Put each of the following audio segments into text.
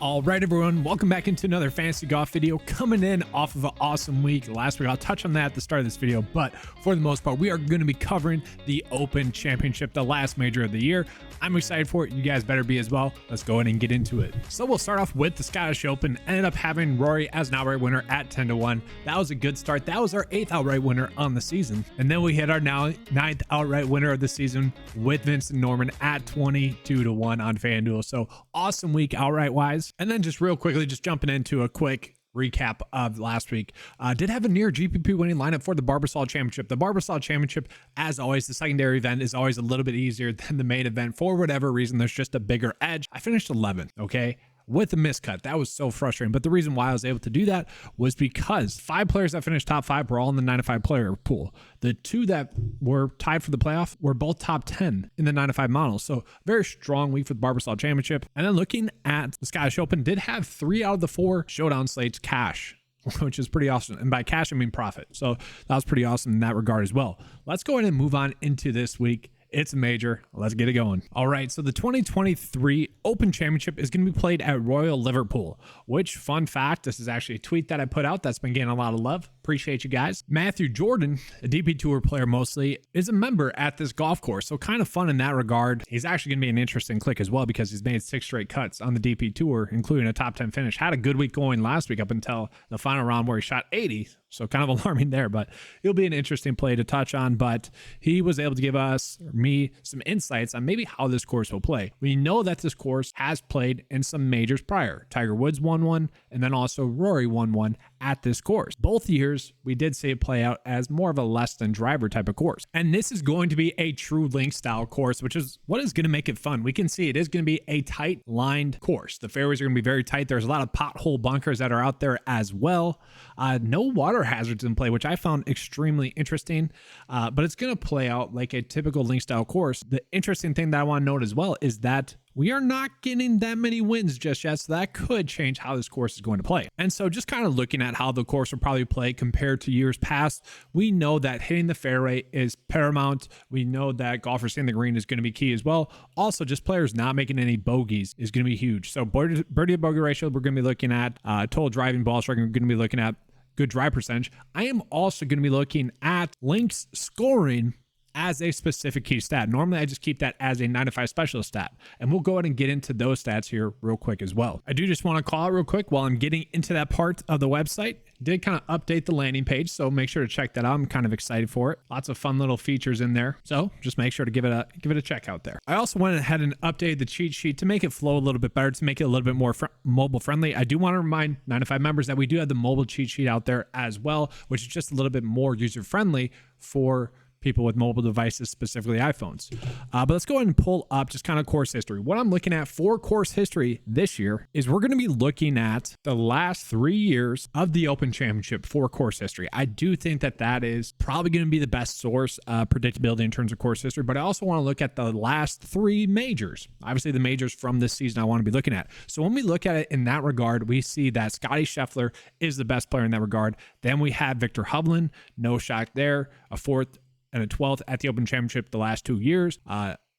All right, everyone, welcome back into another fantasy golf video coming in off of an awesome week last week. I'll touch on that at the start of this video, but for the most part, we are going to be covering the Open Championship, the last major of the year. I'm excited for it. You guys better be as well. Let's go ahead and get into it. So we'll start off with the Scottish Open. Ended up having Rory as an outright winner at 10-1. That was a good start. That was our 8th outright winner on the season. And then we hit our now 9th outright winner of the season with Vincent Norman at 22-1 on FanDuel. So awesome week outright wise. And then just real quickly, just jumping into a quick recap of last week. Did have a near GPP winning lineup for the Barbasol Championship. The Barbasol Championship, as always, the secondary event is always a little bit easier than the main event. For whatever reason, there's just a bigger edge. I finished 11th, okay? With a miscut. That was so frustrating. But the reason why I was able to do that was because 5 players that finished top 5 were all in the 9-5 player pool. The 2 that were tied for the playoff were both top 10 in the 9-5 model. So very strong week for the Barbasol Championship. And then looking at the Scottish Open, did have 3 out of the 4 showdown slates cash, which is pretty awesome. And by cash, I mean profit. So that was pretty awesome in that regard as well. Let's go ahead and move on into this week. It's a major. Let's get it going. All right, so the 2023 Open Championship is going to be played at Royal Liverpool, which, fun fact, this is actually a tweet that I put out that's been getting a lot of love. Appreciate you guys. Matthew Jordan, a DP Tour player mostly, is a member at this golf course, so kind of fun in that regard. He's actually going to be an interesting click as well because he's made 6 straight cuts on the DP Tour, including a top 10 finish. Had a good week going last week up until the final round where he shot 80. So kind of alarming there, but it'll be an interesting play to touch on. But he was able to give us, or me, some insights on maybe how this course will play. We know that this course has played in some majors prior. Tiger Woods won one, and then also Rory won one at this course. Both years, we did see it play out as more of a less than driver type of course. And this is going to be a true link style course, which is what is going to make it fun. We can see it is going to be a tight lined course. The fairways are going to be very tight. There's a lot of pothole bunkers that are out there as well. No water hazards in play, which I found extremely interesting, but it's going to play out like a typical link style course. The interesting thing that I want to note as well is that we are not getting that many wins just yet, so that could change how this course is going to play. And so just kind of looking at how the course will probably play compared to years past, we know that hitting the fairway is paramount. We know that golfers hitting the green is going to be key as well. Also, just players not making any bogeys is going to be huge. So birdie to bogey ratio, we're going to be looking at total driving ball strike, we're going to be looking at good drive percentage. I am also going to be looking at links scoring as a specific key stat. Normally, I just keep that as a 9-5 specialist stat, and we'll go ahead and get into those stats here real quick as well. I do just want to call out real quick while I'm getting into that part of the website. Did kind of update the landing page, so make sure to check that out. I'm kind of excited for it. Lots of fun little features in there, so just make sure to give it a check out there. I also went ahead and updated the cheat sheet to make it flow a little bit better, to make it a little bit more mobile friendly. I do want to remind 9-5 members that we do have the mobile cheat sheet out there as well, which is just a little bit more user friendly for people with mobile devices, specifically iPhones. But let's go ahead and pull up just kind of course history. What I'm looking at for course history this year is we're going to be looking at the last 3 years of the Open Championship for course history. I do think that that is probably going to be the best source of predictability in terms of course history, but I also want to look at the last 3 majors. Obviously, the majors from this season I want to be looking at. So when we look at it in that regard, we see that Scotty Scheffler is the best player in that regard. Then we have Victor Hovland, no shock there, a 4th and a 12th at the Open Championship the last 2 years.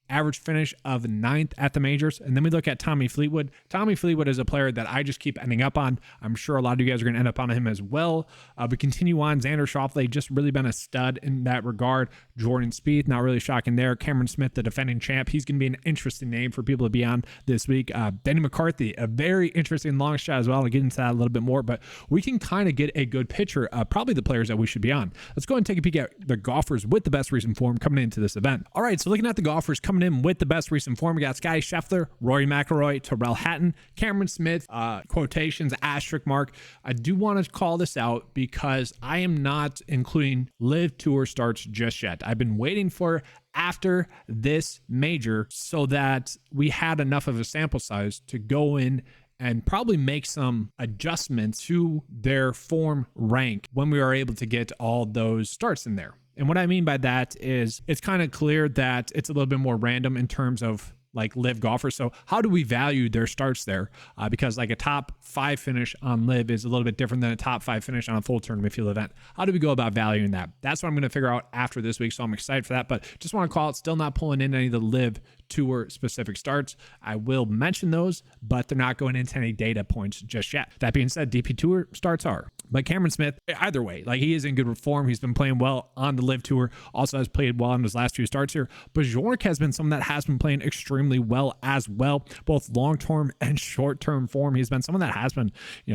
Average finish of 9th at the majors. And then we look at Tommy Fleetwood. Tommy Fleetwood is a player that I just keep ending up on. I'm sure a lot of you guys are going to end up on him as well. We continue on. Xander Schauffele, just really been a stud in that regard. Jordan Spieth, not really shocking there. Cameron Smith, the defending champ. He's going to be an interesting name for people to be on this week. Denny McCarthy, a very interesting long shot as well. I'll get into that a little bit more, but we can kind of get a good picture of probably the players that we should be on. Let's go ahead and take a peek at the golfers with the best recent form coming into this event. All right, so looking at the golfers coming in with the best recent form, we got Scotty Scheffler, Rory McIlroy, Tyrrell Hatton, Cameron Smith, quotations, asterisk mark. I do want to call this out because I am not including Live Tour starts just yet. I've been waiting for after this major so that we had enough of a sample size to go in and probably make some adjustments to their form rank when we are able to get all those starts in there. And what I mean by that is it's kind of clear that it's a little bit more random in terms of like live golfers. So how do we value their starts there? Because like a top 5 finish on live is a little bit different than a top 5 finish on a full tournament field event. How do we go about valuing that? That's what I'm going to figure out after this week. So I'm excited for that, but just want to call it, still not pulling in any of the live tour specific starts. I will mention those, but they're not going into any data points just yet. That being said, DP tour starts are. But Cameron Smith, either way, like he is in good form. He's been playing well on the live tour, also has played well in his last few starts here. But Bjork has been someone that has been playing extremely well as well, both long-term and short-term form. He's been someone that has been,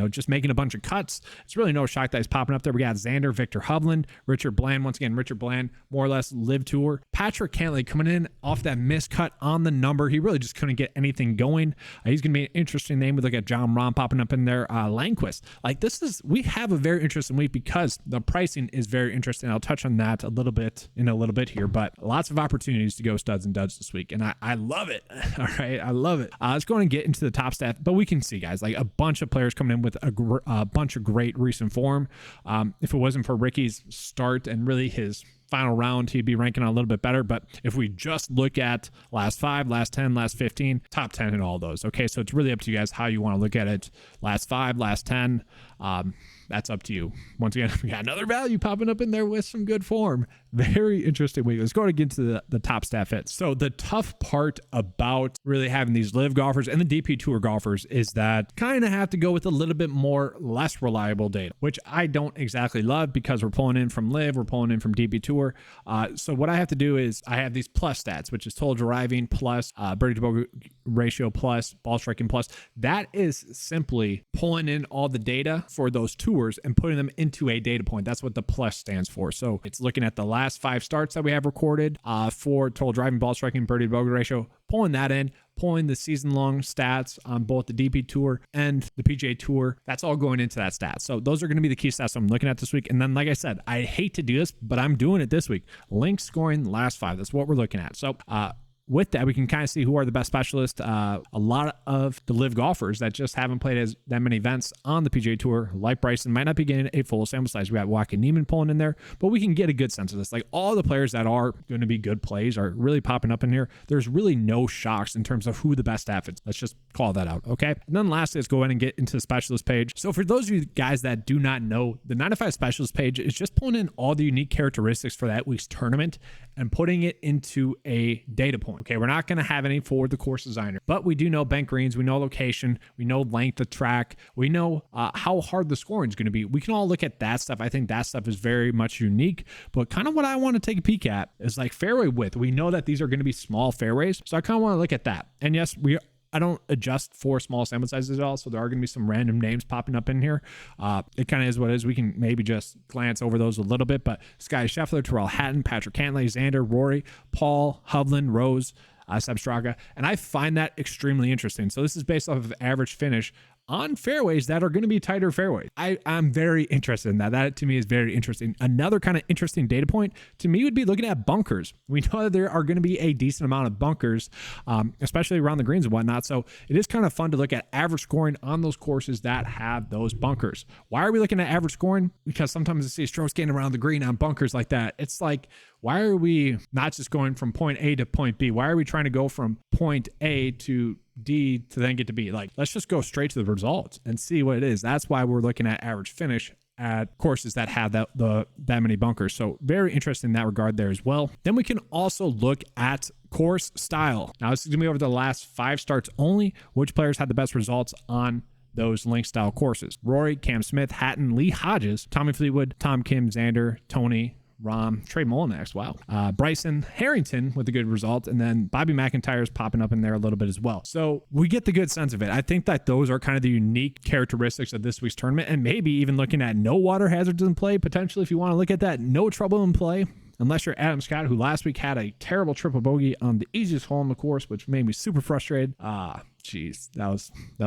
just making a bunch of cuts. It's really no shock that he's popping up there. We got Xander, Victor Hovland, Richard Bland. Once again, Richard Bland, more or less live tour. Patrick Cantlay coming in off that miscut on the number. He really just couldn't get anything going. He's going to be an interesting name. We look at John Rahm popping up in there. Langquist. Like we have a very interesting week because the pricing is very interesting. I'll touch on that a little bit here, but lots of opportunities to go studs and duds this week. And I love it. All right. I love it. Let's go and get into the top staff, but we can see, guys, like a bunch of players coming in with a bunch of great recent form. If it wasn't for Ricky's start and really his final round, he'd be ranking on a little bit better. But if we just look at last 5, last 10, last 15, top 10 in all those. Okay. So it's really up to you guys how you want to look at it. Last 5, last 10. That's up to you. Once again, we got another value popping up in there with some good form. Very interesting week. Let's go to get to the top staff hits. So the tough part about really having these live golfers and the DP tour golfers is that kind of have to go with a little bit more less reliable data, which I don't exactly love because we're pulling in from live, we're pulling in from DP tour. So what I have to do is I have these plus stats, which is total driving plus, birdie to bogey ratio plus, ball striking plus. That is simply pulling in all the data for those tours and putting them into a data point. That's what the plus stands for. So it's looking at the last 5 starts that we have recorded for total driving, ball striking, birdie to bogey ratio, pulling that in, pulling the season-long stats on both the DP Tour and the PGA Tour. That's all going into that stat. So those are going to be the key stats I'm looking at this week. And then, like I said, I hate to do this, but I'm doing it this week. Link scoring last 5. That's what we're looking at. So with that, we can kind of see who are the best specialists. A lot of the live golfers that just haven't played that many events on the PGA Tour, like Bryson, might not be getting a full sample size. We got Joaquin Niemann pulling in there, but we can get a good sense of this. Like all the players that are going to be good plays are really popping up in here. There's really no shocks in terms of who the best staff is. Let's just call that out, okay? And then lastly, let's go ahead and get into the specialist page. So for those of you guys that do not know, the 9-to-5 specialist page is just pulling in all the unique characteristics for that week's tournament and putting it into a data point. Okay, we're not going to have any for the course designer, but we do know bent greens, we know location, we know length of track, we know how hard the scoring is going to be. We can all look at that stuff. I think that stuff is very much unique, but kind of what I want to take a peek at is like fairway width. We know that these are going to be small fairways, so I kind of want to look at that. And yes, I don't adjust for small sample sizes at all, so there are going to be some random names popping up in here. It kind of is what it is. We can maybe just glance over those a little bit, but Scotty Scheffler, Terrell Hatton, Patrick Cantlay, Xander, Rory, Paul, Hovland, Rose, Seb Straka, and I find that extremely interesting. So this is based off of average finish on fairways that are going to be tighter fairways. I'm very interested in that. That to me is very interesting. Another kind of interesting data point to me would be looking at bunkers. We know that there are going to be a decent amount of bunkers, especially around the greens and whatnot. So it is kind of fun to look at average scoring on those courses that have those bunkers. Why are we looking at average scoring? Because sometimes I see strokes getting around the green on bunkers like that. It's like, why are we not just going from point A to point B? Why are we trying to go from point A to D to then get to B? Like, let's just go straight to the results and see what it is. That's why we're looking at average finish at courses that have that many bunkers. So very interesting in that regard there as well. Then we can also look at course style. Now this is gonna be over the last 5 starts only, which players had the best results on those link style courses. Rory, Cam Smith, Hatton, Lee Hodges, Tommy Fleetwood, Tom Kim, Xander, Tony, Rahm, Trey Mullinax, wow. Bryson Harrington with a good result, and then Bobby McIntyre's popping up in there a little bit as well. So we get the good sense of it. I think that those are kind of the unique characteristics of this week's tournament, and maybe even looking at no water hazards in play, potentially if you want to look at that, no trouble in play. Unless you're Adam Scott, who last week had a terrible triple bogey on the easiest hole in the course, which made me super frustrated. Jeez, that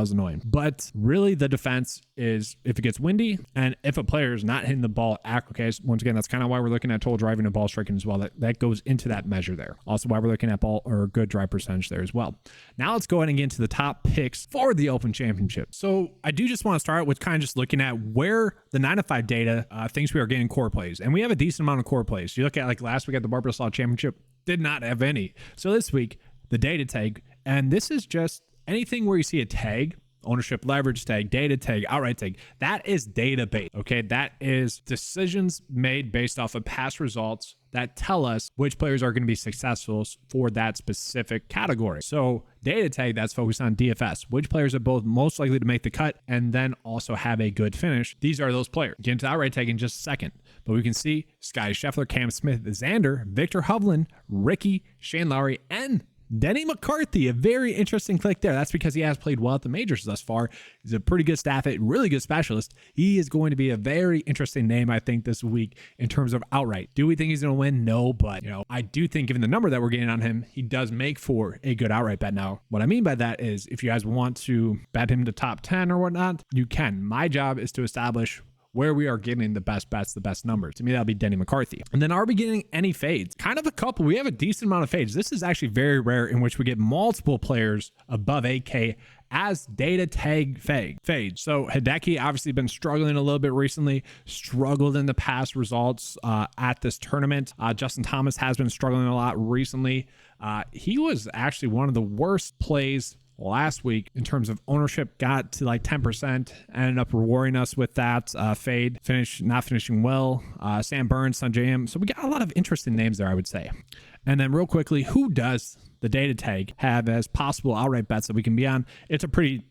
was annoying. But really the defense is if it gets windy and if a player is not hitting the ball okay, once again, that's kind of why we're looking at total driving and ball striking as well. That goes into that measure there. Also why we're looking at ball or good drive percentage there as well. Now let's go ahead and get into the top picks for the Open Championship. So I do just want to start with kind of just looking at where the 9-to-5 data thinks we are getting core plays. And we have a decent amount of core plays. You look at like last week at the Barbara Slaw Championship, did not have any. So this week, the data tag And this is just anything where you see a tag, ownership leverage tag, data tag, outright tag, that is database. Okay, that is decisions made based off of past results that tell us which players are going to be successful for that specific category. So data tag, that's focused on DFS, which players are both most likely to make the cut and then also have a good finish. These are those players. Get into outright tag in just a second, but we can see Scotty Scheffler, Cam Smith, Xander, Victor Hovland, Ricky, Shane Lowry, and Denny McCarthy. A very interesting click there. That's because he has played well at the majors thus far. He's a pretty good staff at, really good specialist. He is going to be a very interesting name, I think, this week in terms of outright. Do we think he's going to win? No, but I do think given the number that we're getting on him, he does make for a good outright bet. Now, what I mean by that is if you guys want to bet him to top 10 or whatnot, you can. My job is to establish where we are getting the best bets, the best numbers. To me, that'll be Denny McCarthy. And then are we getting any fades? Kind of a couple. We have a decent amount of fades. This is actually very rare in which we get multiple players above 8K as data tag fades. So Hideki obviously been struggling a little bit recently, struggled in the past results at this tournament. Justin Thomas has been struggling a lot recently. He was actually one of the worst plays last week in terms of ownership, got to like 10%, ended up rewarding us with that fade, not finishing well. Sam Burns, Sun JM. So we got a lot of interesting names there, I would say. And then real quickly, who does the data tag have as possible outright bets that we can be on? It's a pretty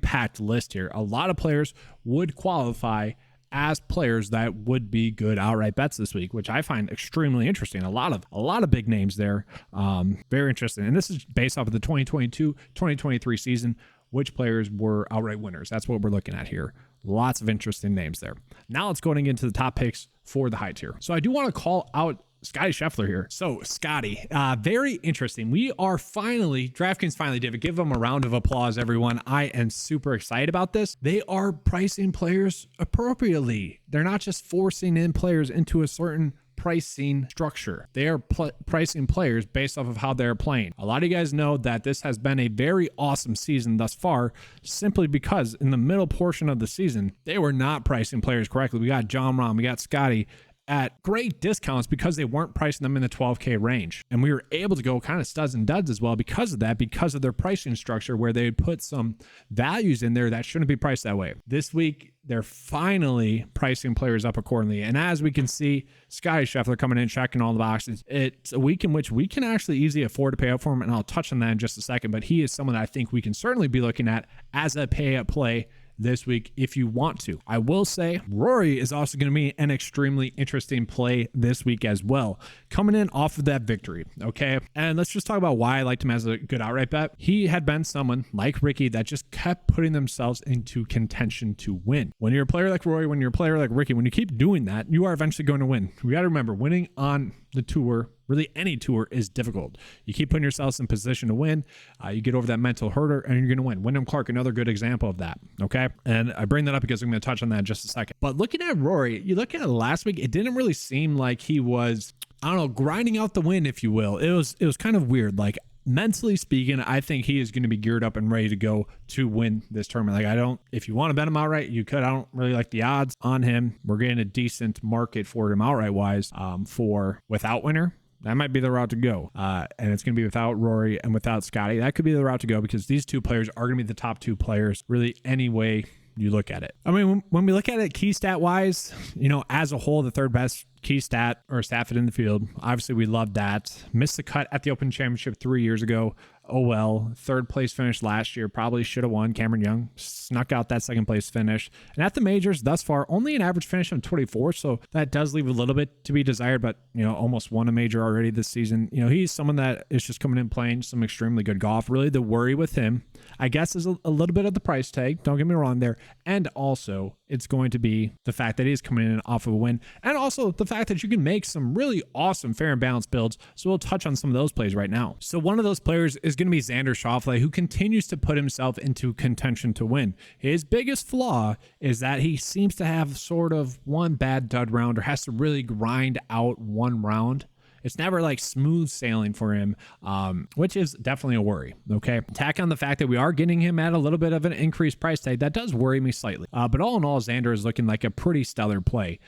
packed list here. A lot of players would qualify as players that would be good outright bets this week, which I find extremely interesting. A lot of big names there. Very interesting. And this is based off of the 2022-2023 season, which players were outright winners. That's what we're looking at here. Lots of interesting names there. Now let's go into the top picks for the high tier. So I do want to call out Scotty Scheffler here. So Scotty, very interesting. We are DraftKings finally did it. Give them a round of applause, everyone. I am super excited about this. They are pricing players appropriately. They're not just forcing in players into a certain pricing structure. They are pricing players based off of how they're playing. A lot of you guys know that this has been a very awesome season thus far, simply because in the middle portion of the season, they were not pricing players correctly. We got John Rahm, we got Scotty at great discounts because they weren't pricing them in the 12K range. And we were able to go kind of studs and duds as well because of that, because of their pricing structure where they would put some values in there that shouldn't be priced that way. This week, they're finally pricing players up accordingly. And as we can see, Scotty Scheffler coming in, checking all the boxes. It's a week in which we can actually easily afford to pay up for him. And I'll touch on that in just a second, but he is someone that I think we can certainly be looking at as a pay up play this week if you want to. I will say Rory is also going to be an extremely interesting play this week as well, coming in off of that victory. Okay, and let's just talk about why I liked him as a good outright bet. He had been someone like Ricky that just kept putting themselves into contention to win. When you're a player like Rory, when you're a player like Ricky, when you keep doing that, you are eventually going to win. We got to remember, winning on the tour, really any tour, is difficult. You keep putting yourselves in position to win. You get over that mental hurdle and you're going to win. Wyndham Clark, another good example of that. Okay. And I bring that up because I'm going to touch on that in just a second. But looking at Rory, you look at it last week, it didn't really seem like he was, I don't know, grinding out the win, if you will. It was kind of weird. Like, mentally speaking, I think he is going to be geared up and ready to go to win this tournament. Like, if you want to bet him outright, you could. I don't really like the odds on him. We're getting a decent market for him outright wise for without winner. That might be the route to go. And it's going to be without Rory and without Scotty. That could be the route to go because these two players are going to be the top two players really any way you look at it. I mean, when we look at it key stat wise, as a whole, the third best key stat or Stafford in the field. Obviously, we love that. Missed the cut at the Open Championship 3 years ago. Oh well, third place finish last year. Probably should have won. Cameron Young snuck out that second place finish. And at the majors thus far, only an average finish of 24. So that does leave a little bit to be desired, but almost won a major already this season. He's someone that is just coming in playing some extremely good golf. Really the worry with him, I guess, is a little bit of the price tag. Don't get me wrong there. And also it's going to be the fact that he's coming in off of a win. And also the fact that you can make some really awesome fair and balanced builds. So we'll touch on some of those plays right now. So one of those players is going to be Xander Schauffele, who continues to put himself into contention to win. His biggest flaw is that he seems to have sort of one bad dud round or has to really grind out one round. It's never like smooth sailing for him, which is definitely a worry. Okay. Tack on the fact that we are getting him at a little bit of an increased price tag. That does worry me slightly. But all in all, Xander is looking like a pretty stellar play.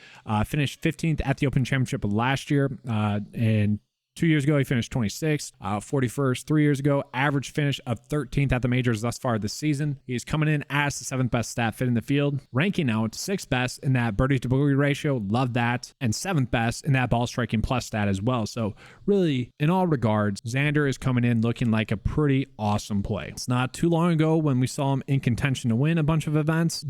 Finished 15th at the Open Championship last year. And 2 years ago, he finished 26th, 41st 3 years ago, average finish of 13th at the majors thus far this season. He's coming in as the 7th best stat fit in the field, ranking out 6th best in that birdie to bogey ratio, love that, and 7th best in that ball striking plus stat as well. So really, in all regards, Xander is coming in looking like a pretty awesome play. It's not too long ago when we saw him in contention to win a bunch of events.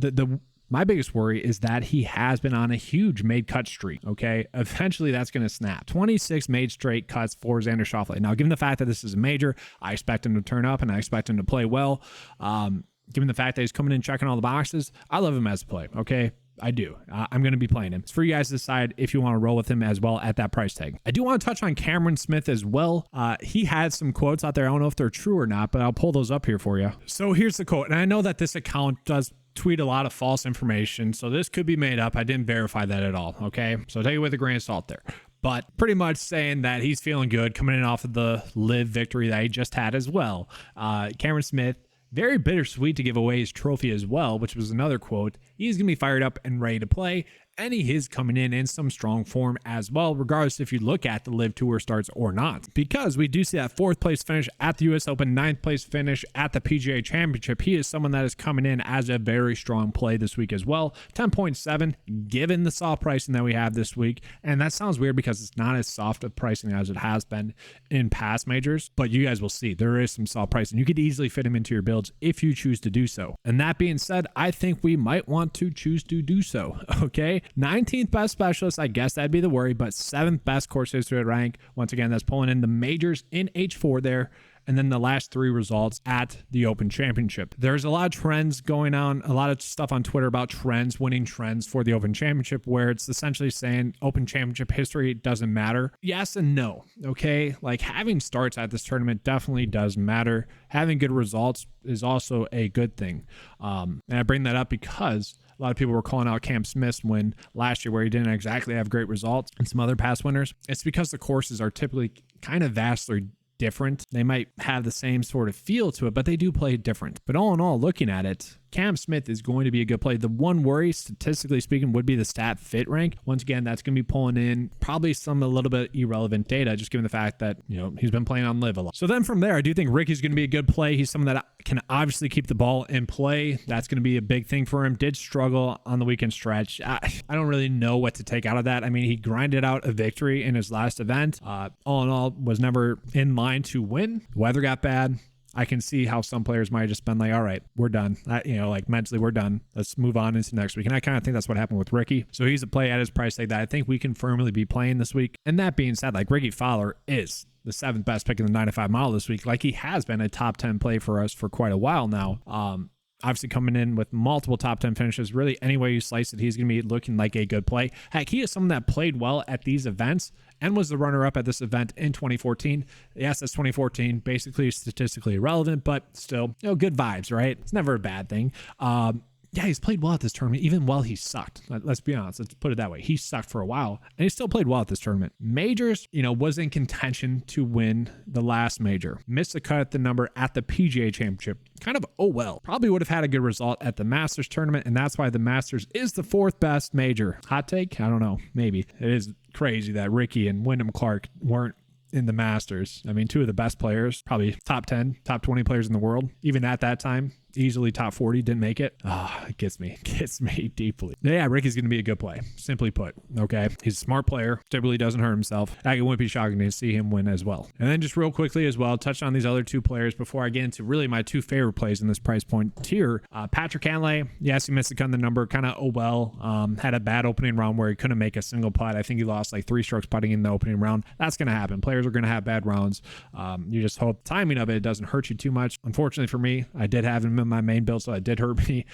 My biggest worry is that he has been on a huge made cut streak, okay? Eventually, that's going to snap. 26 made straight cuts for Xander Schauffele. Now, given the fact that this is a major, I expect him to turn up and I expect him to play well. Given the fact that he's coming in checking all the boxes, I love him as a play, okay? I do. I'm going to be playing him. It's for you guys to decide if you want to roll with him as well at that price tag. I do want to touch on Cameron Smith as well. He had some quotes out there. I don't know if they're true or not, but I'll pull those up here for you. So here's the quote. And I know that this account does tweet a lot of false information, so this could be made up. I didn't verify that at all, okay? So I'll take it with a grain of salt there. But pretty much saying that he's feeling good coming in off of the live victory that he just had as well. Cameron Smith, very bittersweet to give away his trophy as well, which was another quote. He's going to be fired up and ready to play. And he is coming in some strong form as well, regardless if you look at the Live Tour starts or not. Because we do see that 4th place finish at the US Open, 9th place finish at the PGA Championship. He is someone that is coming in as a very strong play this week as well. 10.7 given the soft pricing that we have this week. And that sounds weird because it's not as soft of pricing as it has been in past majors. But you guys will see there is some soft pricing. You could easily fit him into your builds if you choose to do so. And that being said, I think we might want to choose to do so, okay? 19th best specialist, I guess that'd be the worry, but 7th best course history rank. Once again, that's pulling in the majors in H4 there, and then the last 3 results at the Open Championship. There's a lot of trends going on, a lot of stuff on Twitter about trends, winning trends for the Open Championship, where it's essentially saying Open Championship history doesn't matter. Yes and no, okay? Like having starts at this tournament definitely does matter. Having good results is also a good thing. And I bring that up because a lot of people were calling out Cam Smith's win last year where he didn't exactly have great results and some other past winners. It's because the courses are typically kind of vastly different. They might have the same sort of feel to it, but they do play different. But all in all, looking at it, Cam Smith is going to be a good play. The one worry, statistically speaking, would be the stat fit rank. Once again, that's going to be pulling in probably some a little bit irrelevant data, just given the fact that, you know, he's been playing on live a lot. So then from there, I do think Ricky's going to be a good play. He's someone that can obviously keep the ball in play. That's going to be a big thing for him. Did struggle on the weekend stretch. I don't really know what to take out of that. I mean, he grinded out a victory in his last event. All in all, was never in line to win. The weather got bad. I can see how some players might have just been like, all right, we're done. Like mentally, we're done. Let's move on into next week. And I kind of think that's what happened with Ricky. So he's a play at his price tag that I think we can firmly be playing this week. And that being said, like Ricky Fowler is the 7th best pick in the 9-5 mile this week. Like he has been a top 10 play for us for quite a while now. Obviously coming in with multiple top 10 finishes. Really, any way you slice it, he's going to be looking like a good play. Heck, he is someone that played well at these events and was the runner-up at this event in 2014. Yes, that's 2014. Basically statistically irrelevant, but still, good vibes, right? It's never a bad thing. Yeah, he's played well at this tournament, even while he sucked. Let's be honest. Let's put it that way. He sucked for a while, and he still played well at this tournament. Majors, was in contention to win the last major. Missed the cut at the number at the PGA Championship. Kind of, oh well. Probably would have had a good result at the Masters tournament, and that's why the Masters is the 4th best major. Hot take? I don't know. Maybe. It is crazy that Ricky and Wyndham Clark weren't in the Masters. I mean, 2 of the best players, probably top 10, top 20 players in the world. Even at that time, easily top 40, didn't make it. It gets me deeply. Yeah, Ricky's going to be a good play, simply put. Okay. He's a smart player, typically doesn't hurt himself. It wouldn't be shocking to see him win as well. And then just real quickly as well, touch on these other 2 players before I get into really my 2 favorite plays in this price point tier. Patrick Cantlay, yes, he missed the cut in the number, kind of, oh well. Had a bad opening round where he couldn't make a single putt. I think he lost like 3 strokes putting in the opening round. That's going to happen. Players are going to have bad rounds. You just hope timing of it doesn't hurt you too much. Unfortunately for me, I did have him in my main build, so it did hurt me.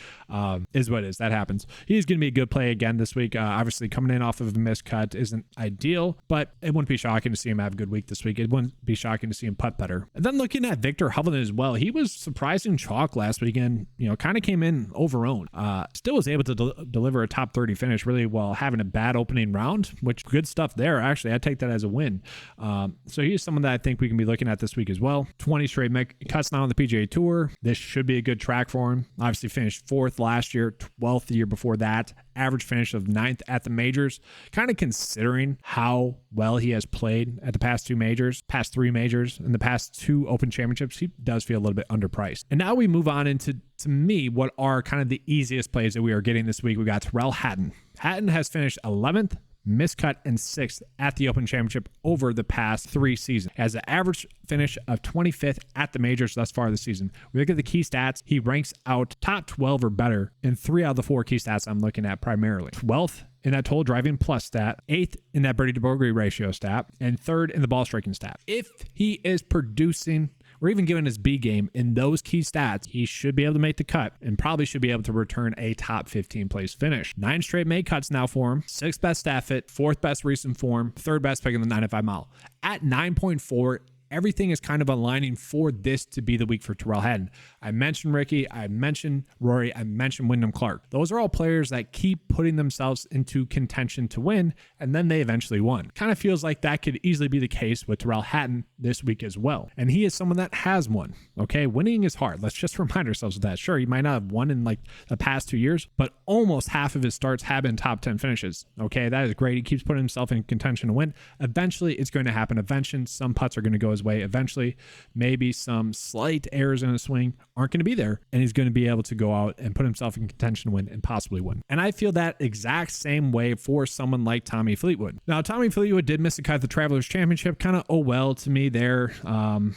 Is what it is. That happens. He's going to be a good play again this week. Obviously, coming in off of a missed cut isn't ideal, but it wouldn't be shocking to see him have a good week this week. It wouldn't be shocking to see him putt better. And then looking at Victor Hovland as well, he was surprising chalk last weekend. Kind of came in over-owned. Still was able to deliver a top 30 finish really while having a bad opening round, which good stuff there. Actually, I take that as a win. So he's someone that I think we can be looking at this week as well. 20 straight cuts now on the PGA Tour. This should be a good track for him. Obviously finished 4th last year, 12th the year before that. Average finish of 9th at the majors. Kind of considering how well he has played at the past 3 majors, and the past 2 Open Championships, he does feel a little bit underpriced. And now we move on into, to me, what are kind of the easiest plays that we are getting this week. We got Tyrrell Hatton. Hatton has finished 11th, miscut, and 6th at the Open Championship over the past 3 seasons. Has an average finish of 25th at the majors thus far this season. We look at the key stats. He ranks out top 12 or better in 3 out of the 4 key stats I'm looking at primarily. 12th in that total driving plus stat, 8th in that birdie to bogey ratio stat, and 3rd in the ball striking stat. If he is producing or even given his B game in those key stats, he should be able to make the cut and probably should be able to return a top 15 place finish. 9 straight made cuts now for him, 6th best stat fit, 4th best recent form, 3rd best pick in the 95 mile. At 9.4, everything is kind of aligning for this to be the week for Tyrrell Hatton. I mentioned Ricky, I mentioned Rory, I mentioned Wyndham Clark. Those are all players that keep putting themselves into contention to win, and then they eventually won. Kind of feels like that could easily be the case with Tyrrell Hatton this week as well. And he is someone that has won. Okay, winning is hard. Let's just remind ourselves of that. Sure, he might not have won in like the past 2 years, but almost half of his starts have been top 10 finishes. Okay, that is great. He keeps putting himself in contention to win. Eventually, it's going to happen. Eventually, some putts are going to go his way. Eventually, maybe some slight errors in his swing aren't going to be there, and he's going to be able to go out and put himself in contention to win and possibly win. And I feel that exact same way for someone like Tommy Fleetwood. Now, Tommy Fleetwood did miss a cut at the Travelers Championship. Kind of, oh well, to me there.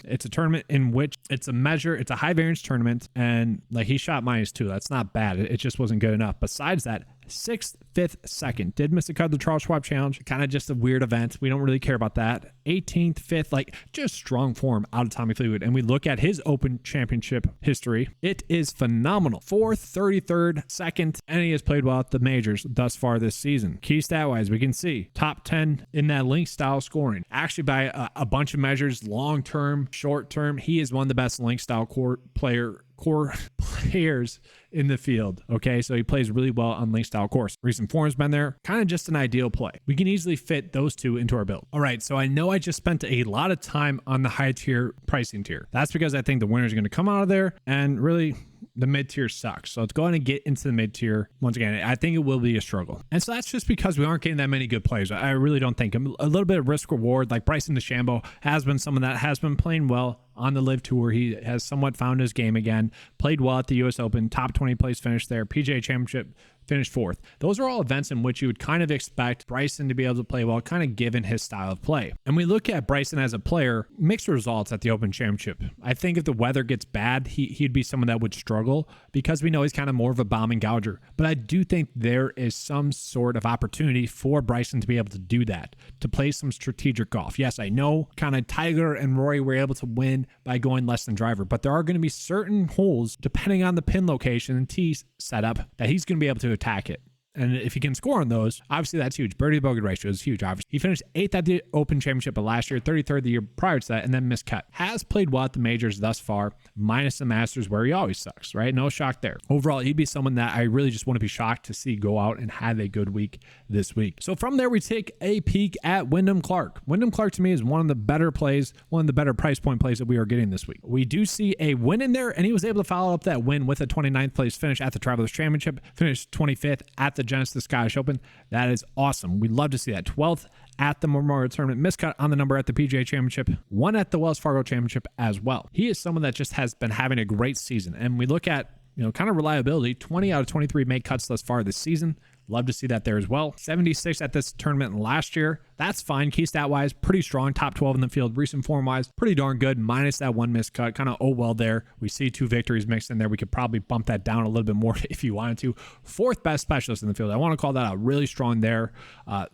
It's a tournament in which it's a high variance tournament, and like he shot -2. That's not bad. It just wasn't good enough. Besides that, 6th, 5th, 2nd. Did miss a cut at the Charles Schwab Challenge. Kind of just a weird event. We don't really care about that. 18th, 5th, like just strong form out of Tommy Fleetwood. And we look at his Open Championship history. It is phenomenal. 4th, 33rd, 2nd, and he has played well at the majors thus far this season. Key stat-wise, we can see top 10 in that link style scoring. Actually, by a bunch of measures, long-term, short-term, he is one of the best link style core players in the field. Okay, so he plays really well on link style course. Recent form's been there. Kind of just an ideal play. We can easily fit those 2 into our build. All right, so I know I just spent a lot of time on the high tier pricing tier. That's because I think the winners are going to come out of there, and really the mid tier sucks. So let's go ahead and get into the mid tier. Once again, I think it will be a struggle. And so that's just because we aren't getting that many good players. I really don't think. A little bit of risk reward, like Bryson DeChambeau has been someone that has been playing well on the Live Tour. He has somewhat found his game again, played well at the US Open, top 20 place finish there, PGA Championship, finished 4th. Those are all events in which you would kind of expect Bryson to be able to play well, kind of given his style of play. And we look at Bryson as a player, mixed results at the Open Championship. I think if the weather gets bad, he'd be someone that would struggle because we know he's kind of more of a bomb and gouger. But I do think there is some sort of opportunity for Bryson to be able to do that, to play some strategic golf. Yes, I know kind of Tiger and Rory were able to win by going less than driver, but there are going to be certain holes, depending on the pin location and tee setup, that he's going to be able to attack it. And if he can score on those, obviously that's huge. Birdie to bogey ratio is huge, obviously. He finished 8th at the Open Championship of last year, 33rd the year prior to that, and then miscut. Has played well at the majors thus far, minus the Masters where he always sucks, right? No shock there. Overall, he'd be someone that I really just want to be shocked to see go out and have a good week this week. So from there, we take a peek at Wyndham Clark. Wyndham Clark to me is one of the better plays, one of the better price point plays that we are getting this week. We do see a win in there, and he was able to follow up that win with a 29th place finish at the Travelers Championship, finished 25th at the Genesis Scottish Open. That is awesome. We'd love to see that. 12th at the Memorial Tournament, miscut on the number at the PGA Championship, 1 at the Wells Fargo Championship as well. He is someone that just has been having a great season. And we look at, kind of reliability, 20 out of 23 made cuts thus far this season. Love to see that there as well. 76 at this tournament last year. That's fine. Key stat wise, pretty strong. Top 12 in the field. Recent form wise, pretty darn good. Minus that 1 missed cut. Kind of oh well there. We see 2 victories mixed in there. We could probably bump that down a little bit more if you wanted to. 4th best specialist in the field. I want to call that out. Really strong there.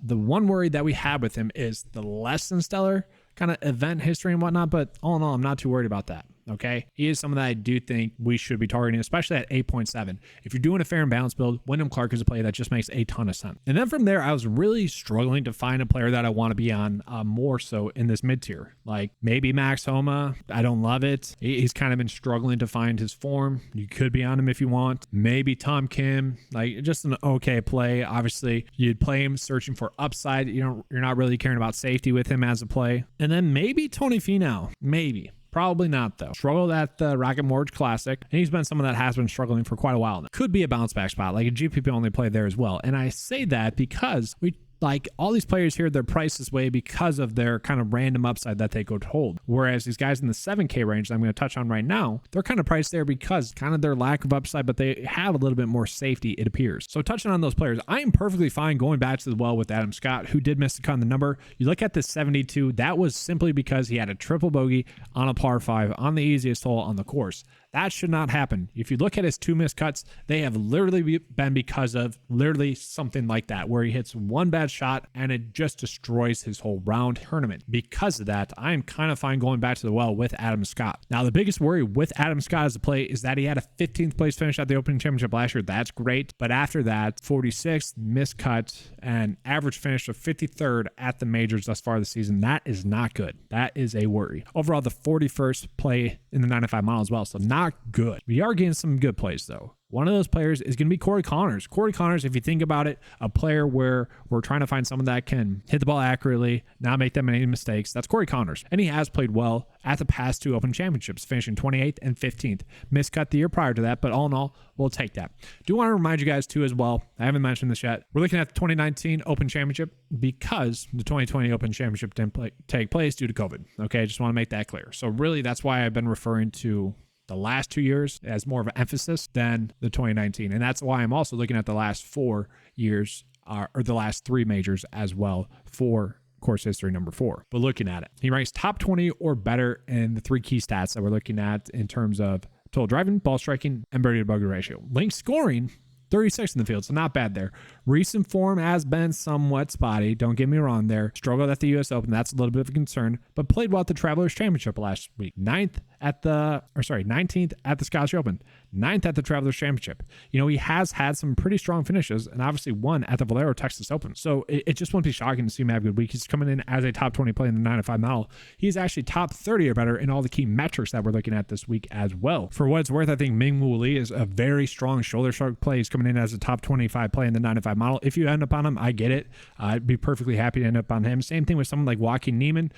The one worry that we have with him is the less than stellar kind of event history and whatnot, but all in all, I'm not too worried about that. Okay, he is someone that I do think we should be targeting, especially at 8.7. If you're doing a fair and balanced build, Wyndham Clark is a play that just makes a ton of sense. And then from there, I was really struggling to find a player that I want to be on more so in this mid tier. Like maybe Max Homa. I don't love it. He's kind of been struggling to find his form. You could be on him if you want. Maybe Tom Kim, like just an okay play. Obviously, you'd play him searching for upside. You're not really caring about safety with him as a play. And then maybe Tony Finau. Maybe. Probably not, though. Struggled at the Rocket Mortgage Classic, and he's been someone that has been struggling for quite a while now. Could be a bounce back spot, like a GPP only play there as well. And I say that because like all these players here, they're priced this way because of their kind of random upside that they could hold. Whereas these guys in the 7K range that I'm going to touch on right now, they're kind of priced there because kind of their lack of upside, but they have a little bit more safety, it appears. So touching on those players, I am perfectly fine going back to the well with Adam Scott, who did miss the cut on the number. You look at the 72, that was simply because he had a triple bogey on a par 5 on the easiest hole on the course. That should not happen. If you look at his 2 missed cuts, they have literally been because of literally something like that, where he hits one bad shot and it just destroys his whole round tournament. Because of that, I am kind of fine going back to the well with Adam Scott. Now, the biggest worry with Adam Scott as a play is that he had a 15th place finish at the Open Championship last year. That's great. But after that, 46th, missed cut, and average finish of 53rd at the majors thus far this season. That is not good. That is a worry. Overall, the 41st play in the 9-5 mile as well. So not good. We are getting some good plays though. One of those players is going to be Corey Connors. Corey Connors, if you think about it, a player where we're trying to find someone that can hit the ball accurately, not make that many mistakes. That's Corey Connors. And he has played well at the past 2 Open Championships, finishing 28th and 15th. Miscut the year prior to that, but all in all, we'll take that. Do want to remind you guys too as well, I haven't mentioned this yet, we're looking at the 2019 Open Championship because the 2020 Open Championship didn't take place due to COVID. Okay, just want to make that clear. So really, that's why I've been referring to the last 2 years as more of an emphasis than the 2019. And that's why I'm also looking at the last 4 years or the last 3 majors as well for course history number 4. But looking at it, he ranks top 20 or better in the 3 key stats that we're looking at in terms of total driving, ball striking, and birdie to bogey ratio. Link scoring, 36 in the field, so not bad there. Recent form has been somewhat spotty, don't get me wrong there. Struggled at the US Open, that's a little bit of a concern, but played well at the Travelers Championship last week. 19th at the Scottish Open, 9th at the Travelers Championship. You know, he has had some pretty strong finishes and obviously won at the Valero Texas Open. So it just won't be shocking to see him have a good week. He's coming in as a top 20 play in the 9-5 mile. He's actually top 30 or better in all the key metrics that we're looking at this week as well. For what it's worth, I think Ming Woo Lee is a very strong shoulder stroke play. He's coming in as a top 25 play in the 9-5 model. If you end up on him, I get it. I'd be perfectly happy to end up on him. Same thing with someone like Joaquin Niemann,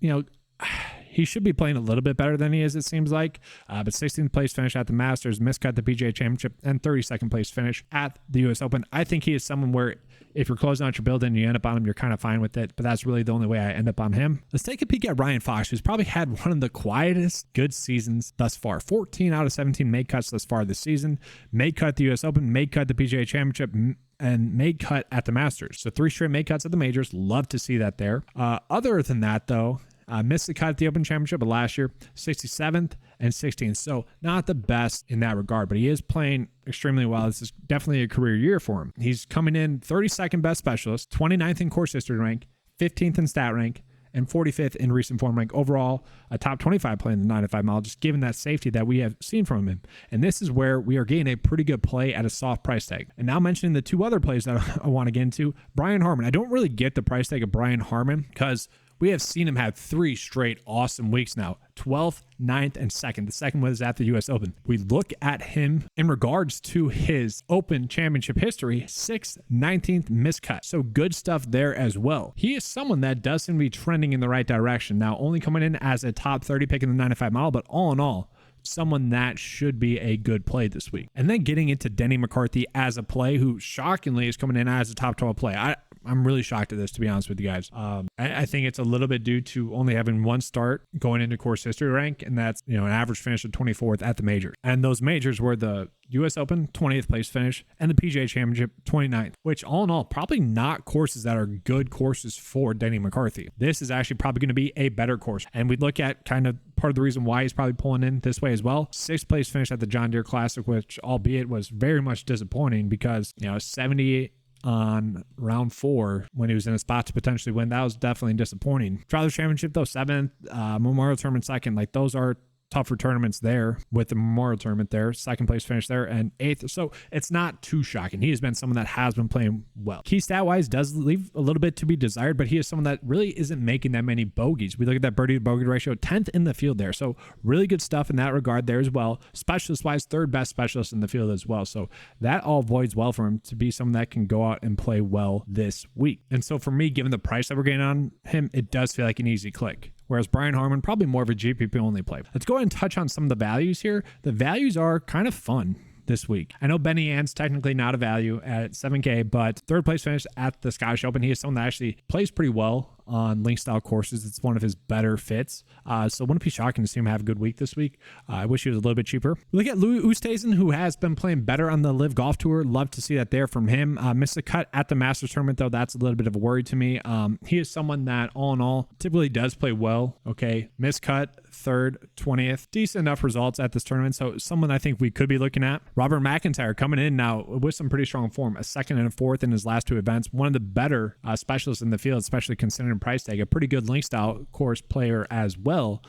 you know, he should be playing a little bit better than he is, it seems like. But 16th place finish at the Masters, miscut the PGA Championship, and 32nd place finish at the US Open. I think he is someone where if you're closing out your build and you end up on him, you're kind of fine with it. But that's really the only way I end up on him. Let's take a peek at Ryan Fox, who's probably had one of the quietest good seasons thus far. 14 out of 17 made cuts thus far this season. Made cut at the US Open, made cut the PGA Championship, and made cut at the Masters. So 3 straight made cuts at the majors. Love to see that there. Other than that, though, missed the cut at the Open Championship of last year, 67th and 16th. So not the best in that regard, but he is playing extremely well. This is definitely a career year for him. He's coming in 32nd best specialist, 29th in course history rank, 15th in stat rank, and 45th in recent form rank. Overall, a top 25 play in the 9-5 mile, just given that safety that we have seen from him. And this is where we are getting a pretty good play at a soft price tag. And now mentioning the 2 other plays that I want to get into, Brian Harman. I don't really get the price tag of Brian Harman because we have seen him have 3 straight awesome weeks now, 12th, 9th, and 2nd. The second was at the US Open. We look at him in regards to his Open Championship history, 6th, 19th, miscut. So good stuff there as well. He is someone that does seem to be trending in the right direction. Now, only coming in as a top 30 pick in the 9-5 model, but all in all, someone that should be a good play this week. And then getting into Denny McCarthy as a play, who shockingly is coming in as a top 12 play. I'm really shocked at this, to be honest with you guys. I think it's a little bit due to only having 1 start going into course history rank, and that's, you know, an average finish of 24th at the majors. And those majors were the US Open, 20th place finish, and the PGA Championship, 29th, which all in all, probably not courses that are good courses for Denny McCarthy. This is actually probably going to be a better course. And we look at kind of part of the reason why he's probably pulling in this way as well. 6th place finish at the John Deere Classic, which albeit was very much disappointing because, you know, 78 on round 4 when he was in a spot to potentially win. That was definitely disappointing. Travelers Championship though, 7th, Memorial Tournament 2nd. Like, those are tougher tournaments there with the Memorial Tournament there, 2nd place finish there, and 8th. So it's not too shocking. He has been someone that has been playing well. Key stat wise does leave a little bit to be desired, but he is someone that really isn't making that many bogeys. We look at that birdie to bogey ratio, 10th in the field there. So really good stuff in that regard there as well. Specialist wise, 3rd best specialist in the field as well. So that all bodes well for him to be someone that can go out and play well this week. And so for me, given the price that we're getting on him, it does feel like an easy click. whereas Brian Harmon, probably more of a GPP only play. Let's go ahead and touch on some of the values here. The values are kind of fun this week. I know Benny Ann's technically not a value at 7K, but third place finish at the Scottish Open. He is someone that actually plays pretty well on link style courses. It's one of his better fits. So wouldn't be shocking to see him have a good week this week. I wish he was a little bit cheaper. Look at Louis Oosthuizen, who has been playing better on the Live Golf Tour. Love to see that there from him. Missed a cut at the Masters tournament, though. That's a little bit of a worry to me. He is someone that, all in all, typically does play well. Okay, missed cut, 3rd, 20th. Decent enough results at this tournament. So someone I think we could be looking at. Robert McIntyre coming in now with some pretty strong form. A 2nd and a 4th in his last 2 events. One of the better specialists in the field, especially considering price tag. A pretty good link style course player as well.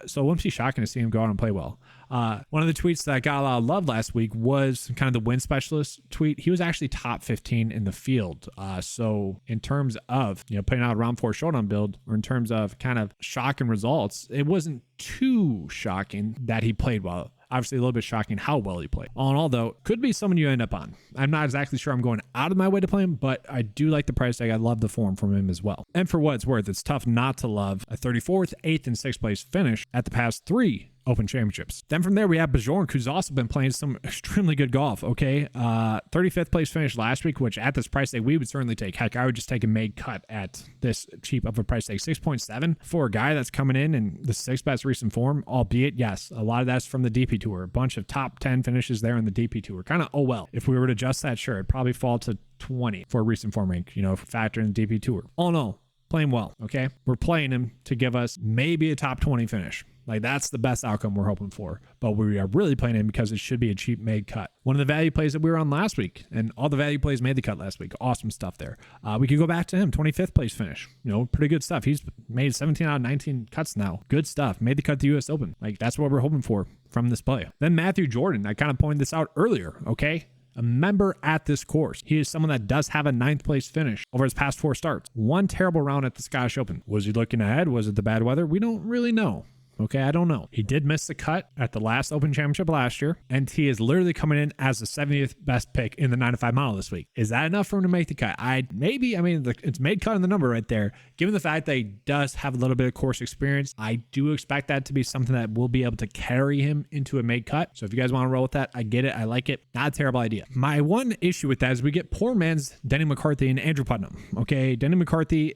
So it wouldn't be shocking to see him go out and play well. One of the tweets that got a lot of love last week was kind of the win specialist tweet. He was actually top 15 in the field. So in terms of, putting out a round 4 showdown build, or in terms of kind of shocking results, it wasn't too shocking that he played well. Obviously, a little bit shocking how well he played. All in all, though, could be someone you end up on. I'm not exactly sure I'm going out of my way to play him, but I do like the price tag. I love the form from him as well. And for what it's worth, it's tough not to love a 34th, 8th, and 6th place finish at the past 3 Open Championships. Then from there, we have Bjorn, who's also been playing some extremely good golf, okay? 35th place finish last week, which at this price tag, we would certainly take. Heck, I would just take a made cut at this cheap of a price tag. 6.7 for a guy that's coming in the 6th best recent form, albeit, yes, a lot of that's from the DP Tour. A bunch of top 10 finishes there in the DP Tour. Kind of, oh well. If we were to adjust that, sure, it'd probably fall to 20 for a recent form rank, factor in the DP Tour. All in all, playing well, okay? We're playing him to give us maybe a top 20 finish. Like, that's the best outcome we're hoping for. But we are really playing him because it should be a cheap made cut. One of the value plays that we were on last week, and all the value plays made the cut last week. Awesome stuff there. We could go back to him. 25th place finish. Pretty good stuff. He's made 17 out of 19 cuts now. Good stuff. Made the cut to the US Open. Like, that's what we're hoping for from this play. Then Matthew Jordan. I kind of pointed this out earlier, okay? A member at this course. He is someone that does have a 9th place finish over his past 4 starts. One terrible round at the Scottish Open. Was he looking ahead? Was it the bad weather? We don't really know. Okay, I don't know. He did miss the cut at the last Open Championship last year, and he is literally coming in as the 70th best pick in the 9 to 5 model this week. Is that enough for him to make the cut? It's made cut in the number right there. Given the fact that he does have a little bit of course experience, I do expect that to be something that will be able to carry him into a made cut. So if you guys want to roll with that, I get it. I like it. Not a terrible idea. My one issue with that is we get poor man's Denny McCarthy and Andrew Putnam. Okay, Denny McCarthy,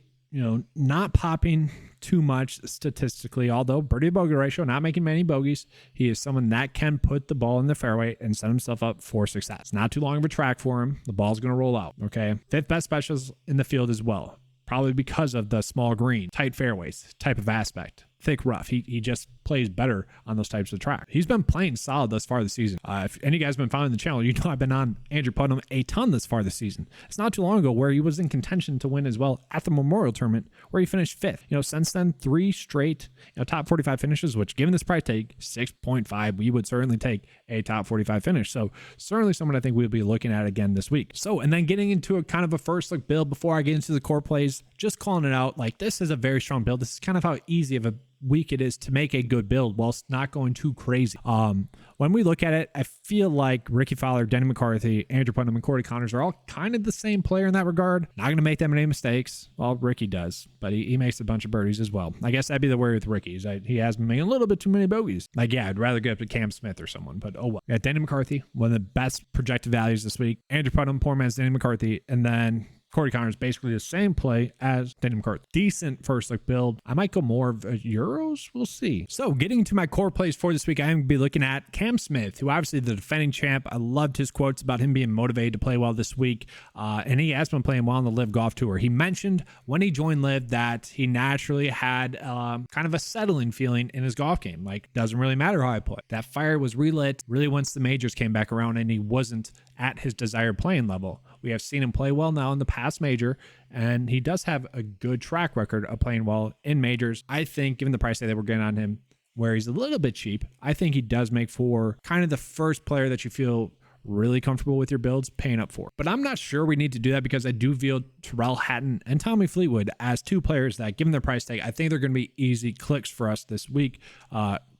not popping too much statistically, although birdie to bogey ratio, not making many bogeys. He is someone that can put the ball in the fairway and set himself up for success. It's not too long of a track for him. The ball's going to roll out, okay? 5th best specialist in the field as well, probably because of the small green, tight fairways type of aspect. Thick rough. He just plays better on those types of tracks. He's been playing solid thus far this season. If any of you guys have been following the channel, I've been on Andrew Putnam a ton this far this season. It's not too long ago where he was in contention to win as well at the Memorial Tournament, where he finished 5th. Since then, 3 straight top 45 finishes, which given this price tag, 6.5, we would certainly take a top 45 finish. So certainly someone I think we'll be looking at again this week. So, and then getting into a kind of a first look build before I get into the core plays, just calling it out, like, this is a very strong build. This is kind of how easy of a week it is to make a good build whilst not going too crazy. When we look at it, I feel like Ricky Fowler, Denny McCarthy, Andrew Putnam, and Corey Connors are all kind of the same player in that regard. Not going to make that many mistakes. Well, Ricky does, but he makes a bunch of birdies as well. I guess that'd be the worry with Ricky. He has been making a little bit too many bogeys. Like, yeah, I'd rather get up to Cam Smith or someone, but oh well. We got Denny McCarthy, one of the best projected values this week. Andrew Putnam, poor man's Denny McCarthy, and then Corey Connors, basically the same play as Denny McCarthy. Decent first look build. I might go more of Euros. We'll see. So getting to my core plays for this week, I'm going to be looking at Cam Smith, who obviously the defending champ. I loved his quotes about him being motivated to play well this week. And he has been playing well on the Live Golf Tour. He mentioned when he joined Live that he naturally had kind of a settling feeling in his golf game. Like, doesn't really matter how I play. That fire was relit really once the majors came back around and he wasn't at his desired playing level. We have seen him play well now in the past major, and he does have a good track record of playing well in majors. I think, given the price that they were getting on him, where he's a little bit cheap, I think he does make for kind of the first player that you feel really comfortable with your builds paying up for. But I'm not sure we need to do that because I do view Terrell Hatton and Tommy Fleetwood as 2 players that, given their price tag, I think they're going to be easy clicks for us this week.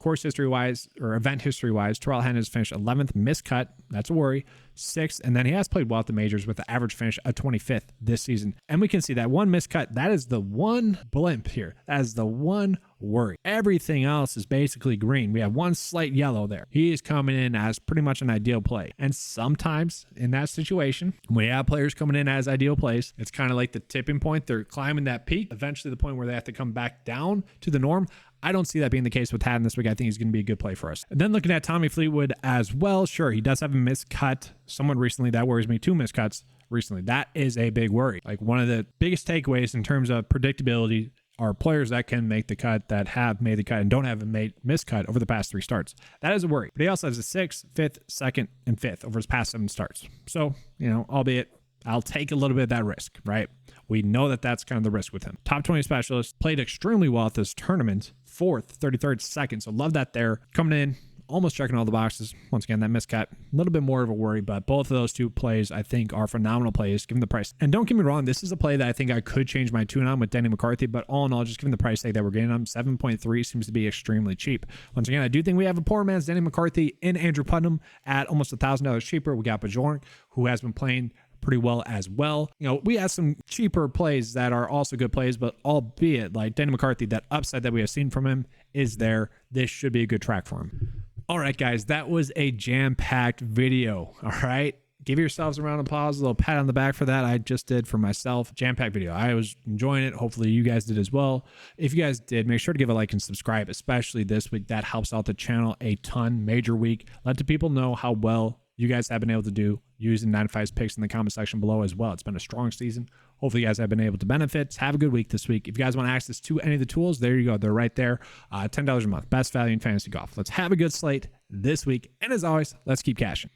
Course history-wise, or event history-wise, Terrell Hennis finished 11th, miscut. That's a worry. 6th, and then he has played well at the majors with the average finish of 25th this season. And we can see that one miscut, that is the one blimp here. That is the one worry. Everything else is basically green. We have one slight yellow there. He is coming in as pretty much an ideal play. And sometimes in that situation, when we have players coming in as ideal plays, it's kind of like the tipping point. They're climbing that peak, eventually the point where they have to come back down to the norm. I don't see that being the case with Haddon this week. I think he's going to be a good play for us. And then looking at Tommy Fleetwood as well, sure, he does have a miscut somewhat recently. That worries me. 2 miscuts recently. That is a big worry. Like, one of the biggest takeaways in terms of predictability are players that can make the cut, that have made the cut and don't have a miscut over the past 3 starts. That is a worry. But he also has a 6th, 5th, 2nd, and 5th over his past 7 starts. So, albeit I'll take a little bit of that risk, right? We know that that's kind of the risk with him. Top 20 specialist, played extremely well at this tournament. 4th, 33rd, 2nd. So love that there. Coming in, almost checking all the boxes. Once again, that miscut, a little bit more of a worry, but both of those 2 plays I think are phenomenal plays given the price. And don't get me wrong, this is a play that I think I could change my tune on with Danny McCarthy, but all in all, just given the price tag that we're getting on, 7.3 seems to be extremely cheap. Once again, I do think we have a poor man's Danny McCarthy in Andrew Putnam at almost $1,000 cheaper. We got Bajorn, who has been playing pretty well as well. We have some cheaper plays that are also good plays, but albeit like Danny McCarthy, that upside that we have seen from him is there. This should be a good track for him. All right, guys, that was a jam-packed video. All right. Give yourselves a round of applause, a little pat on the back for that. I just did for myself. Jam-packed video. I was enjoying it. Hopefully you guys did as well. If you guys did, make sure to give a like and subscribe, especially this week. That helps out the channel a ton. Major week. Let the people know how well you guys have been able to do using 9to5's picks in the comment section below as well. It's been a strong season. Hopefully you guys have been able to benefit. Have a good week this week. If you guys want access to any of the tools, there you go. They're right there. $10 a month. Best value in fantasy golf. Let's have a good slate this week. And as always, let's keep cashing.